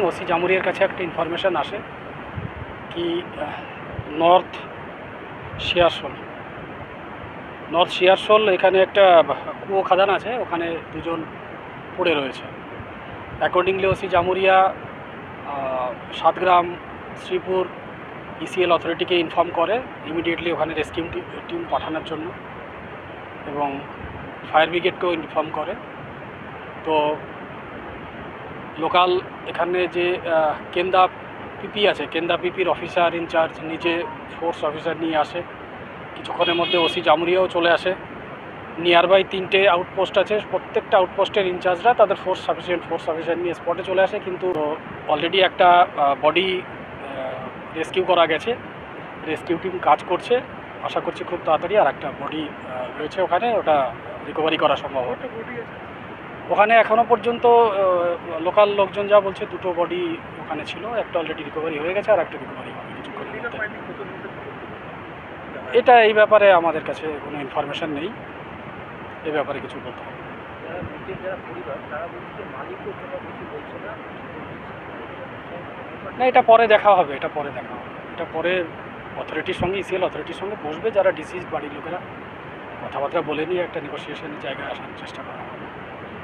OC জামুরিয়ার কাছে একটা information আসে কি নর্থ শিয়ারশোল এখানে একটা কুয়ো খাদান আছে, ওখানে দুজন পড়ে রয়েছে। Accordingly OC Jamuria Satgram Sripur ECL অথরিটিকে ইনফর্ম করে ইমিডিয়েটলি ওখানে রেস্কিউ টিম পাঠানোর জন্য, এবং ফায়ার ব্রিগেডকেও ইনফর্ম করে। তো লোকাল এখানে যে কেন্দা পিপি আছে, কেন্দা পিপির অফিসার ইনচার্জ নিজে ফোর্স অফিসার নিয়ে আসে। কিছুক্ষণের মধ্যে ওসি জামুরিয়াও চলে আসে। নিয়ারবাই 3টে আউটপোস্ট আছে, প্রত্যেকটা আউটপোস্টের ইনচার্জরা তাদের ফোর্স অফিসার নিয়ে স্পটে চলে আসে। কিন্তু অলরেডি একটা বডি রেস্কিউ করা গেছে, রেস্কিউ টিম কাজ করছে। আশা করছি খুব তাড়াতাড়ি আর একটা বডি রয়েছে ওখানে, ওটা রিকভারি করা সম্ভব হবে। ওখানে এখনও পর্যন্ত লোকাল লোকজন যা বলছে 2টো বডি ওখানে ছিল, একটা অলরেডি রিকভারি হয়ে গেছে আর একটা রিকভারি হবে কিছুক্ষণের মধ্যে। এটা এই ব্যাপারে আমাদের কাছে কোনো ইনফরমেশন নেই, এই ব্যাপারে কিছু বলতে হবে না। এটা পরে দেখা হবে, এটা পরে অথরিটির সঙ্গে ইসিএল অথরিটির সঙ্গে বসবে, যারা ডিসিজ বাড়ির লোকেরা কথাবার্তা বলে নিয়ে একটা নেগোসিয়েশনের জায়গায় আসার চেষ্টা করা হবে।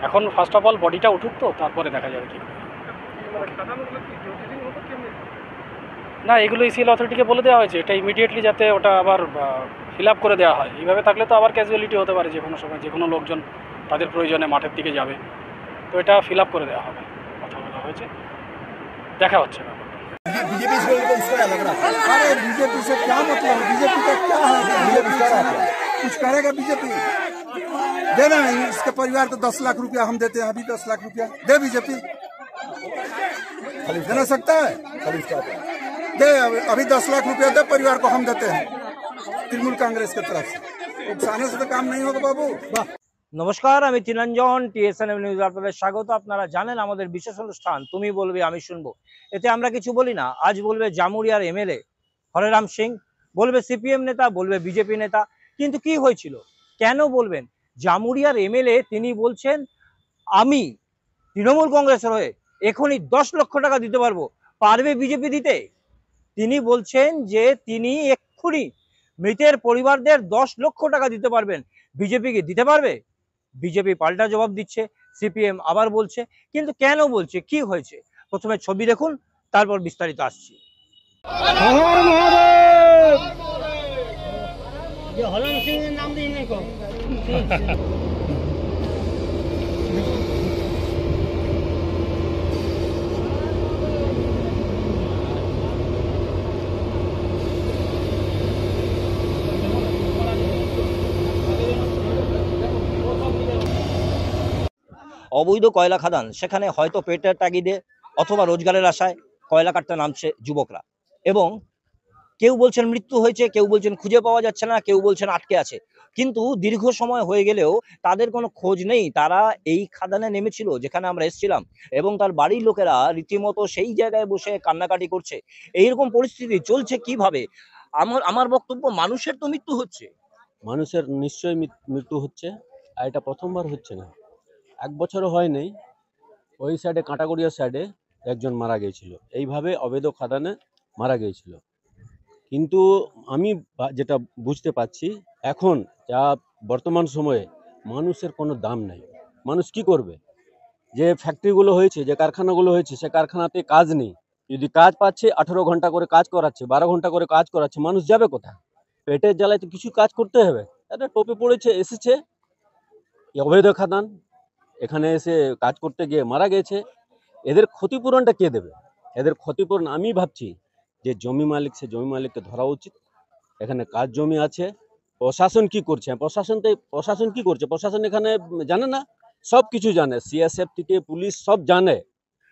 এখন ফার্স্ট অফ অল বডিটা উঠুক, তো তারপরে দেখা যাবে কী করে। না, এগুলো ইসিএল অথরিটিকে বলে দেওয়া হয়েছে, এটা ইমিডিয়েটলি যাতে ওটা আবার ফিল আপ করে দেওয়া হয়। এইভাবে থাকলে তো আবার ক্যাজুয়ালিটি হতে পারে, যে কোনো সময় যে কোনো লোকজন তাদের প্রয়োজনে মাঠের দিকে যাবে, তো এটা ফিল আপ করে দেওয়া হবে, কথা বলা হয়েছে, দেখা হচ্ছে। बीजेपी से उसका क्या लग रहा है? अरे बीजेपी से क्या मतलब? बीजेपी का क्या है? बीजेपी कुछ करेगा? बीजेपी देना नहीं। इसके परिवार को 10 लाख रुपया हम देते हैं, अभी 10 लाख रुपया दे बीजेपी देना सकता है? दे अभी 10 लाख रुपया दे परिवार को, हम देते हैं तृणमूल कांग्रेस की तरफ से। उकसाने से तो काम नहीं होगा बाबू। নমস্কার, আমি তিনঞ্জন, টিএসএনএম নিউজ আপনাদের স্বাগত। আপনারা জানেন আমাদের বিশেষ অনুষ্ঠান তুমি বলবে আমি শুনবো, এতে আমরা কিছু বলি না। আজ বলবে জামুরিয়ার এমএলএ হরেরাম সিং, বলবে সিপিএম নেতা, বলবে বিজেপি নেতা। কিন্তু কি হয়েছিল, কেন বলবেন? জামুরিয়ার এমএলএ তিনি বলছেন আমি তৃণমূল কংগ্রেসের হয়ে এখনই 10 লক্ষ টাকা দিতে পারবো। পারবে বিজেপি দিতে? তিনি বলছেন যে তিনি এক্ষুনি মৃতের পরিবারদের 10 লক্ষ টাকা দিতে পারবেন। বিজেপি কি দিতে পারবে? বিজেপি পাল্টা জবাব দিচ্ছে, সিপিএম আবার বলছে। কিন্তু কেন বলছে, কি হয়েছে? প্রথমে ছবি দেখুন, তারপর বিস্তারিত আসছি। অবৈধ কয়লা খাদান, সেখানে হয়তো পেটের তাগিদে অথবা রোজগারের আশায় কয়লা কাটতে নামছে যুবকরা, এবং কেউ বলছেন মৃত্যু হয়েছে, কেউ বলছেন খুঁজে পাওয়া যাচ্ছে না, কেউ বলছেন আটকে আছে। কিন্তু দীর্ঘ সময় হয়ে গেলেও তাদের কোনো খোঁজ নেই। তারা এই খাদানে নেমেছিল যেখানে আমরা এসেছিলাম, এবং তার বাড়ির লোকেরা রীতিমতো সেই জায়গায় বসে কান্নাকাটি করছে। এইরকম পরিস্থিতি চলছে কিভাবে? আমার বক্তব্য, মানুষের তো মৃত্যু হচ্ছে, মানুষের নিশ্চয়ই মৃত্যু হচ্ছে, আর এটা প্রথমবার হচ্ছে না। 1 বছরও হয় নাই, ওই সাইডে কাঁটাগড়িয়া সাইডে একজন মারা গিয়েছিল, এইভাবে অবৈধ খাদানে মারা গিয়েছিল। কিন্তু আমি যেটা বুঝতে পারছি, এখন যা বর্তমান সময়ে মানুষের কোনো দাম নাই। মানুষ কি করবে? যে ফ্যাক্টরিগুলো হয়েছে, যে কারখানাগুলো হয়েছে, সে কারখানাতে কাজ নেই। যদি কাজ পাচ্ছে, 18 ঘন্টা করে কাজ করাচ্ছে, 12 ঘন্টা করে কাজ করাচ্ছে, মানুষ যাবে কোথায়? পেটের জ্বালায় তো কিছু কাজ করতে হবে। এটা টোপে পড়েছে, এসেছে অবৈধ খাদান, এখানে এসে কাজ করতে গিয়ে মারা গেছে। এদের ক্ষতিপূরণটা কে দেবে? এদের ক্ষতিপূরণ আমি ভাবছি যে জমি মালিক, সে জমি মালিককে ধরা উচিত। এখানে কাজ জমি আছে, প্রশাসন কি করছে? প্রশাসন কি করছে? প্রশাসন এখানে জানে না, সব কিছু জানে, সিএসএফ থেকে পুলিশ সব জানে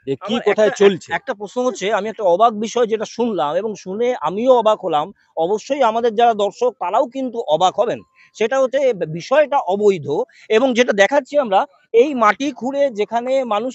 যে কি কোথায় চলছে। একটা প্রশ্ন হচ্ছে, আমি একটা অবাক বিষয় যেটা শুনলাম এবং শুনে আমিও অবাক হলাম, অবশ্যই আমাদের যারা দর্শক তারাও কিন্তু অবাক হবেন। সেটা হচ্ছে বিষয়টা অবৈধ, এবং যেটা দেখাচ্ছি আমরা, এই মাটি খুঁড়ে যেখানে মানুষ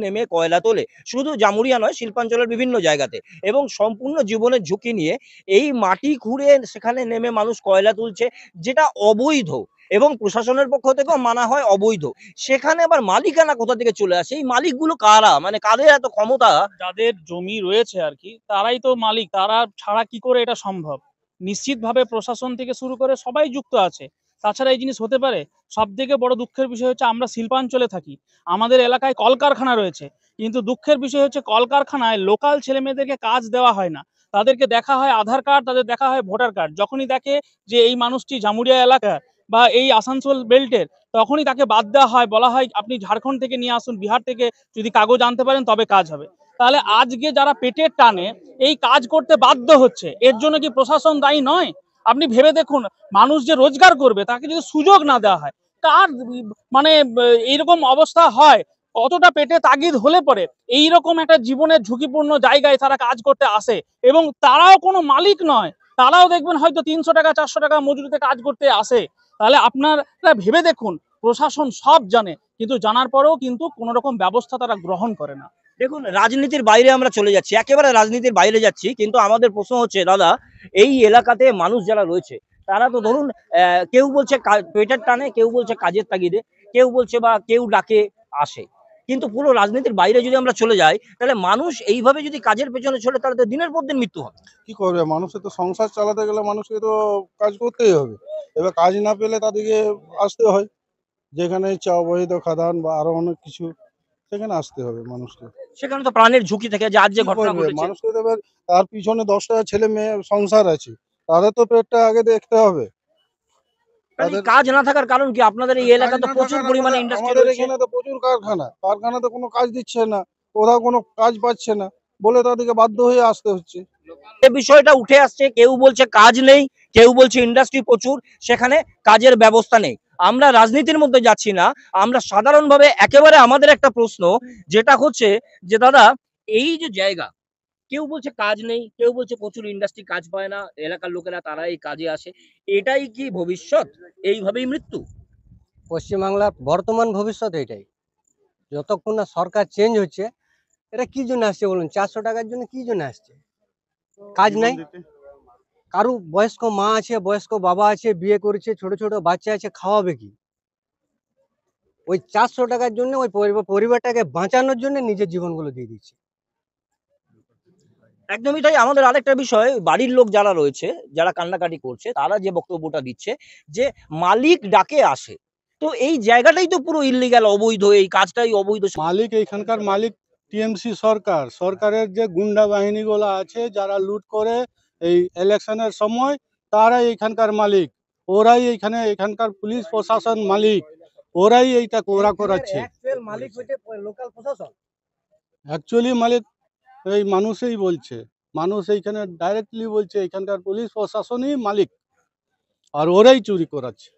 নেমে কয়লা তোলে, শুধু জামুরিয়া নয়, শিল্পাঞ্চলের বিভিন্ন জায়গাতে, এবং সম্পূর্ণ জীবনের ঝুঁকি নিয়ে এই মাটি খুঁড়ে সেখানে নেমে মানুষ কয়লা তুলছে, যেটা অবৈধ। এবং প্রশাসনের পক্ষ থেকেও মানা হয় অবৈধ। সেখানে আবার মালিকানা কোথা থেকে চলে আসে? এই মালিকগুলো কারা, মানে কাদের এত ক্ষমতা? যাদের জমি রয়েছে আর কি, তারাই তো মালিক। তারা ছাড়া কি করে এটা সম্ভব? নিশ্চিতভাবে প্রশাসন থেকে শুরু করে সবাই যুক্ত আছে, তাছাড়া এই জিনিস হতে পারে? সব থেকে বড় দুঃখের বিষয় হচ্ছে আমরা শিল্পাঞ্চলে থাকি, আমাদের এলাকায় কলকারখানা রয়েছে, কিন্তু দুঃখের বিষয় হচ্ছে কলকারখানায় লোকাল ছেলে মেয়েদেরকে কাজ দেওয়া হয় না। তাদেরকে দেখা হয় আধার কার্ড, তাদের দেখা হয় ভোটার কার্ড। যখনই দেখে যে এই মানুষটি জামুরিয়া এলাকার বা এই আসানসোল বেল্টের, তখনই তাকে বাদ দেওয়া হয়, বলা হয় আপনি ঝাড়খণ্ড থেকে নিয়ে আসুন, বিহার থেকে যদি কাগজ আনতে পারেন তবে কাজ হবে। তাহলে আজকে যারা পেটের টানে এই কাজ করতে বাধ্য হচ্ছে, এর জন্য কি প্রশাসন দায়ী নয়? আপনি ভেবে দেখুন, মানুষ যে রোজগার করবে তাকে যদি সুযোগ না দেওয়া হয়, কার মানে এইরকম অবস্থা হয়? কতটা পেটে তাগিদ হলে পরে এইরকম একটা জীবনের ঝুঁকিপূর্ণ জায়গায় তারা কাজ করতে আসে, এবং তারাও কোনো মালিক নয়, তারাও দেখবেন হয়তো 300 টাকা 400 টাকা মজুরিতে কাজ করতে আসে। তাহলে আপনারা ভেবে দেখুন, প্রশাসন সব জানে, কিন্তু জানার পরেও কিন্তু কোনো রকম ব্যবস্থা তারা গ্রহণ করে না। দেখুন, রাজনীতির বাইরে আমরা চলে যাচ্ছি, একেবারে রাজনীতির বাইরে যাচ্ছি, কিন্তু আমাদের প্রশ্ন হচ্ছে দাদা, এই এলাকাতে মানুষ যারা রয়েছে তারা তো ধরুন কেউ বলছে পেটের টানে, কেউ বলছে কাজের তাগিদে, কেউ বলছে বা কেউ ডাকে আসে, কিন্তু পুরো রাজনীতির বাইরে যদি আমরা চলে যাই, তাহলে মানুষ এইভাবে যদি কাজের পেছনে চলে, তাহলে তো দিনের পর দিন মৃত্যু হবে। কি করবে? মানুষের তো সংসার চালাতে গেলে মানুষকে তো কাজ করতেই হবে। এবার কাজ না পেলে তাদেরকে আসতে হয়, যেখানে ইচ্ছা অবৈধ খাদান বা আরো অনেক কিছু, সেখানে আসতে হবে মানুষকে। সেখানে তো প্রাণের ঝুঁকি থেকে, যে আজ যে কি ঘটনা করবে? ঘটেছে, মানুষকে তো এবার তার পিছনে 10টা ছেলে মেয়ে সংসার আছে, তাদের তো পেটটা আগে দেখতে হবে। তাহলে এই কাজ না থাকার কারণ কি? আপনাদের এই এলাকা তো প্রচুর পরিমাণে ইন্ডাস্ট্রি আমাদের রয়েছে। এখানে তো প্রচুর কারখানাতে কোনো কাজ দিচ্ছে না, কোথাও কোনো কাজ পাচ্ছে না বলে তাদেরকে বাধ্য হয়ে আসতে হচ্ছে। এই বিষয়টা উঠে আসছে, কেউ বলছে কাজ নেই, কেউ বলছে ইন্ডাস্ট্রি প্রচুর, সেখানে কাজের ব্যবস্থা নেই। আমরা রাজনীতির মধ্যে যাচ্ছি না, আমরা সাধারণভাবে একেবারে আমাদের একটা প্রশ্ন যেটা হচ্ছে যে দাদা, এই যে জায়গা, কেউ বলছে কাজ নেই, কেউ বলছে প্রচুর ইন্ডাস্ট্রি কাজ পায় না, এলাকার লোকেরা তারা এই কাজে আসে, এটাই কি ভবিষ্যৎ? এইভাবেই মৃত্যু? পশ্চিমবাংলার বর্তমান ভবিষ্যৎ এটাই। যতক্ষণ না সরকার চেঞ্জ হচ্ছে, এটা কি জন্য আসছে বলুন? 400 টাকার জন্য কি জন্য আসছে? কাজ নাই। কারু বয়স্ক মা আছে, বয়স্ক বাবা আছে, বিয়ে করেছে, ছোট ছোট বাচ্চা আছে, খাওয়াবে কি? ওই 400 টাকার জন্য ওই পরিবারটাকে বাঁচানোর জন্য নিজের জীবনগুলো দিয়ে দিচ্ছে। একদমই তাই। আমাদের আরেকটা বিষয়, বাড়ির লোক যারা রয়েছে, যারা কান্নাকাটি করছে, তারা যে বক্তব্যটা দিচ্ছে যে মালিক ডাকে আসে, তো এই জায়গাটাই তো পুরো ইল্লিগাল, অবৈধ, এই কাজটাই অবৈধ। মালিক এখানকার মালিক টিএমসি সরকার, সরকারের যে গুন্ডা বাহিনীগুলো আছে যারা লুট করে এই ইলেকশনের সময়, তারাই এখানকার মালিক। ওরাই এখানকার পুলিশ প্রশাসন মালিক, ওরাই এইটা ওরা করাচ্ছে। মালিক হইতে লোকাল প্রশাসন, অ্যাকচুয়ালি মালিক এই মানুষই বলছে, মানুষ এইখানে ডাইরেক্টলি বলছে এখানকার পুলিশ প্রশাসনই মালিক, আর ওরাই চুরি করাচ্ছে।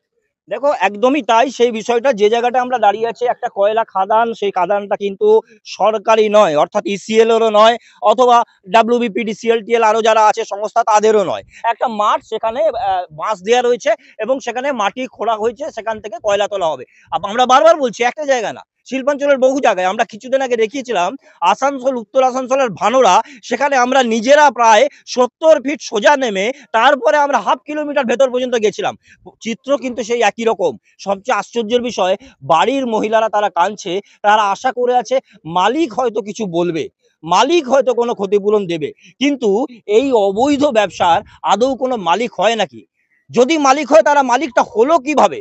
দেখো, একদমই তাই। সেই বিষয়টা, যে জায়গাটা আমরা দাঁড়িয়ে আছি, একটা কয়লা খাদান, সেই খাদানটা কিন্তু সরকারি নয়, অর্থাৎ ইসিএল এরও নয়, অথবা ডাব্লিউবিপিডি, সিএলটিএল আরো যারা আছে সংস্থা, তাদেরও নয়। একটা মাঠ, সেখানে বাঁশ দেওয়া রয়েছে এবং সেখানে মাটি খোঁড়া হয়েছে, সেখান থেকে কয়লা তোলা হবে। আমরা বারবার বলছি, একটা জায়গা না, শিল্পাঞ্চলের বহু জায়গায়। আমরা কিছুদিন আগে দেখিয়েছিলাম আসানসোল, উত্তর আসানসোলের ভানোরা, সেখানে আমরা নিজেরা প্রায় 70 ফিট সোজা নেমে তারপরে আমরা হাফ কিলোমিটার ভেতর পর্যন্ত গেছিলাম। চিত্র কিন্তু সেই একই রকম। সবচেয়ে আশ্চর্যের বিষয়, বাড়ির মহিলারা তারা কাঁদছে, তারা আশা করে আছে মালিক হয়তো কিছু বলবে, মালিক হয়তো কোনো ক্ষতিপূরণ দেবে, কিন্তু এই অবৈধ ব্যবসার আদৌ কোনো মালিক হয় নাকি? যদি মালিক হয়, তারা মালিকটা হলো কিভাবে?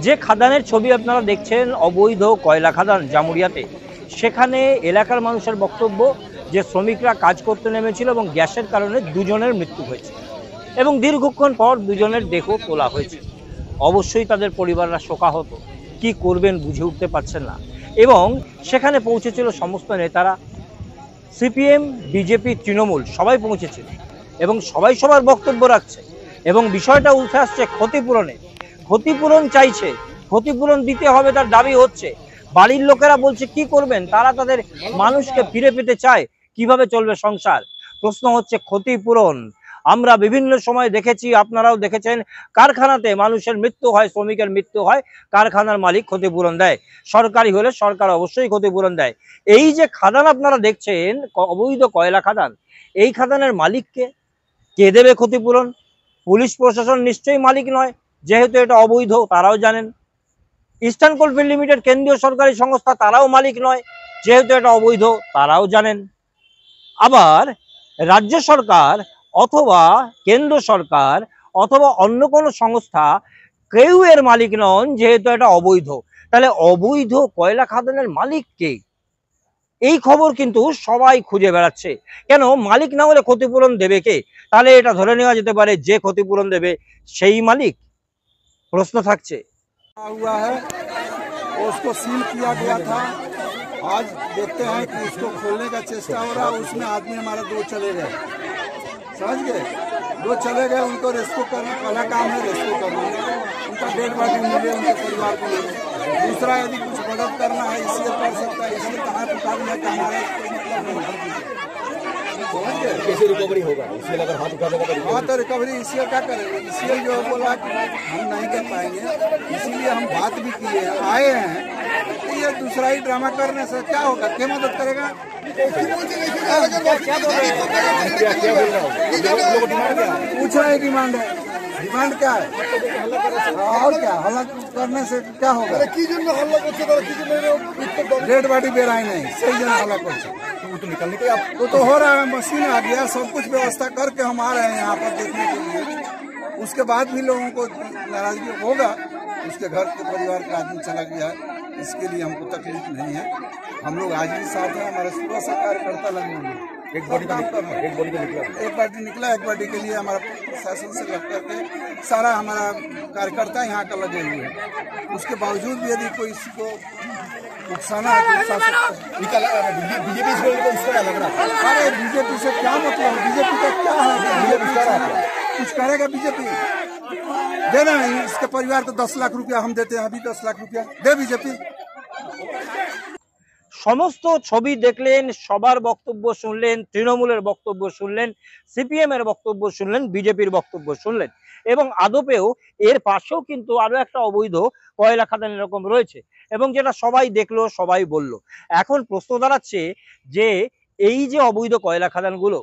যে খাদানের ছবি আপনারা দেখছেন, অবৈধ কয়লা খাদান জামুরিয়াতে, সেখানে এলাকার মানুষের বক্তব্য যে শ্রমিকরা কাজ করতে নেমেছিল এবং গ্যাসের কারণে দুজনের মৃত্যু হয়েছে এবং দীর্ঘক্ষণ পর দুজনের দেহ তোলা হয়েছে। অবশ্যই তাদের পরিবাররা শোকাহত, কি করবেন বুঝে উঠতে পারছেন না। এবং সেখানে পৌঁছেছিল সমস্ত নেতারা, সিপিএম, বিজেপি, তৃণমূল সবাই পৌঁছেছিল এবং সবাই সবার বক্তব্য রাখছে এবং বিষয়টা উঠে আসছে ক্ষতিপূরণে। ক্ষতিপূরণ চাইছে, ক্ষতিপূরণ দিতে হবে তার দাবি হচ্ছে। বাড়ির লোকেরা বলছে কি করবেন, তারা তাদের মানুষকে ফিরে পেতে চায়, কিভাবে চলবে সংসার। প্রশ্ন হচ্ছে ক্ষতিপূরণ। আমরা বিভিন্ন সময় দেখেছি, আপনারাও দেখেছেন, কারখানাতে মানুষের মৃত্যু হয়, শ্রমিকের মৃত্যু হয়, কারখানার মালিক ক্ষতিপূরণ দেয়। সরকারি হলে সরকার অবশ্যই ক্ষতিপূরণ দেয়। এই যে খাদান আপনারা দেখছেন, অবৈধ কয়লা খাদান, এই খাদানের মালিককে কে দেবে ক্ষতিপূরণ? পুলিশ প্রশাসন নিশ্চয়ই মালিক নয়, যেহেতু এটা অবৈধ, তারাও জানেন। ইস্টার্ন কোলফিল্ড লিমিটেড কেন্দ্রীয় সরকারি সংস্থা, তারাও মালিক নয়, যেহেতু এটা অবৈধ, তারাও জানেন। আবার রাজ্য সরকার অথবা কেন্দ্র সরকার অথবা অন্য কোনো সংস্থা কেউ এর মালিক নন, যেহেতু এটা অবৈধ। তাহলে অবৈধ কয়লা খাদানের মালিক কে? এই খবর কিন্তু সবাই খুঁজে বেড়াচ্ছে। কেন মালিক না হলে ক্ষতিপূরণ দেবে কে? তাহলে এটা ধরে নেওয়া যেতে পারে যে ক্ষতিপূরণ দেবে সেই মালিক। প্রশ্ন থাকছে। हुआ है उसको सील किया गया था। आज देखते हैं कि उसको खोलने का चेष्टा हो रहा है। उसमें आदमी हमारा 2 चले गए, समझ गए, 2 चले गए। उनको रेस्क्यू करना पहला काम है, रेस्क्यू करना, उनका डेड बॉडी मिले, उनके परिवार को मिले। दूसरा, यदि कुछ मदद करना है इसलिए कर सकता है, इसलिए कहाँ उठा दिया कि हमारा कोई मतलब नहीं। कैसे रिकवरी होगा? इसलिए अगर हाथ उठा देगा तो हाँ, तो रिकवरी इसलिए क्या करेंगे, इसलिए जो बोला कि हम नहीं कर पाएंगे, इसीलिए हम बात भी किए हैं, आए हैं। तो ये दूसरा ही ड्रामा करने से क्या होगा, क्या मदद करेगा? पूछ रहे डिमांड है, डिमांड क्या है और क्या हल्ला करने से क्या होगा? डेड बॉडी बेराई नहीं, सही जन हल्ला कर तो निकलने के आप तो हो रहा है। मशीन आ गया, सब कुछ व्यवस्था करके हम आ रहे हैं यहाँ पर देखने के लिए। उसके बाद भी लोगों को नाराजगी होगा। उसके घर के परिवार का आदमी चला गया है, इसके लिए हमको तकलीफ नहीं है। हम लोग आज भी साथ हैं, हमारे सुबह से कार्यकर्ता लगे हुए हैं। एक बॉडी का निकला, एक बॉडी निकला, एक बॉडी के लिए हमारा प्रशासन से लग करके सारा हमारा कार्यकर्ता यहाँ का लगे हुए हैं। उसके बावजूद भी यदि कोई इसी को उकसाना है तो बीजेपी से उसका लग रहा है। अरे बीजेपी से क्या मतलब, बीजेपी का क्या है? बीजेपी कुछ करेगा? बीजेपी देना नहीं। इसके परिवार को 10 लाख रुपया हम देते हैं, अभी 10 लाख रुपया दे बीजेपी। সমস্ত ছবি দেখলেন, সবার বক্তব্য শুনলেন, তৃণমূলের বক্তব্য শুনলেন, সিপিএম এর বক্তব্য শুনলেন, বিজেপির বক্তব্য শুনলেন এবং আদপেও এর পাশেও কিন্তু আরো একটা অবৈধ কয়লা খাদান এরকম রয়েছে এবং যেটা সবাই দেখলো, সবাই বলল। এখন প্রশ্ন দাঁড়াচ্ছে যে এই যে অবৈধ কয়লা খাদানগুলো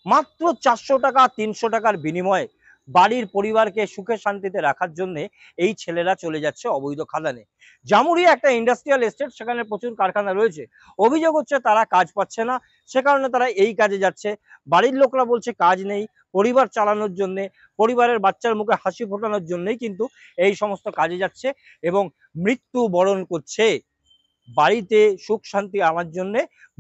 মাত্র 400 টাকা 300 টাকার বিনিময়ে বাড়ির পরিবারকে সুখে শান্তিতে রাখার জন্য এই ছেলেরা চলে যাচ্ছে অবৈধ খাদানে। জামুরিয়া একটা ইন্ডাস্ট্রিয়াল এস্টেট, সেখানে প্রচুর কারখানা রয়েছে। অভিযোগ হচ্ছে তারা কাজ পাচ্ছে না, সে কারণে তারা এই কাজে যাচ্ছে। বাড়ির লোকরা বলছে কাজ নেই, পরিবার চালানোর জন্য, পরিবারের বাচ্চার মুখে হাসি ফোটানোর জন্যই কিন্তু এই সমস্ত কাজে যাচ্ছে এবং মৃত্যু বরণ করছে। বাড়িতে সুখ শান্তি আনার জন্য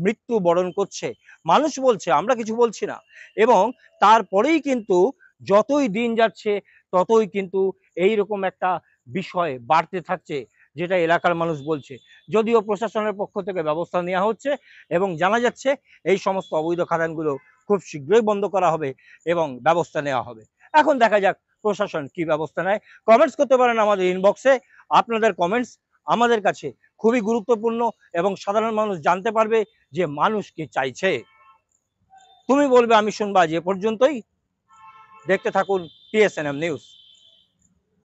মৃত্যু বরণ করছে। মানুষ বলছে, আমরা কিছু বলছি না। এবং তারপরেই কিন্তু যতই দিন যাচ্ছে ততই কিন্তু এইরকম একটা বিষয় বাড়তে থাকছে, যেটা এলাকার মানুষ বলছে। যদিও প্রশাসনের পক্ষ থেকে ব্যবস্থা নেওয়া হচ্ছে এবং জানা যাচ্ছে এই সমস্ত অবৈধ খাদানগুলো খুব শীঘ্রই বন্ধ করা হবে এবং ব্যবস্থা নেওয়া হবে। এখন দেখা যাক প্রশাসন কি ব্যবস্থা নেয়। কমেন্টস করতে পারেন আমাদের ইনবক্সে। আপনাদের কমেন্টস আমাদের কাছে খুবই গুরুত্বপূর্ণ এবং সাধারণ মানুষ জানতে পারবে যে মানুষ কি চাইছে। তুমি বলবে আমি শুনবো। আজ এ পর্যন্তই। দেখতে থাকুন TSNM নিউজ।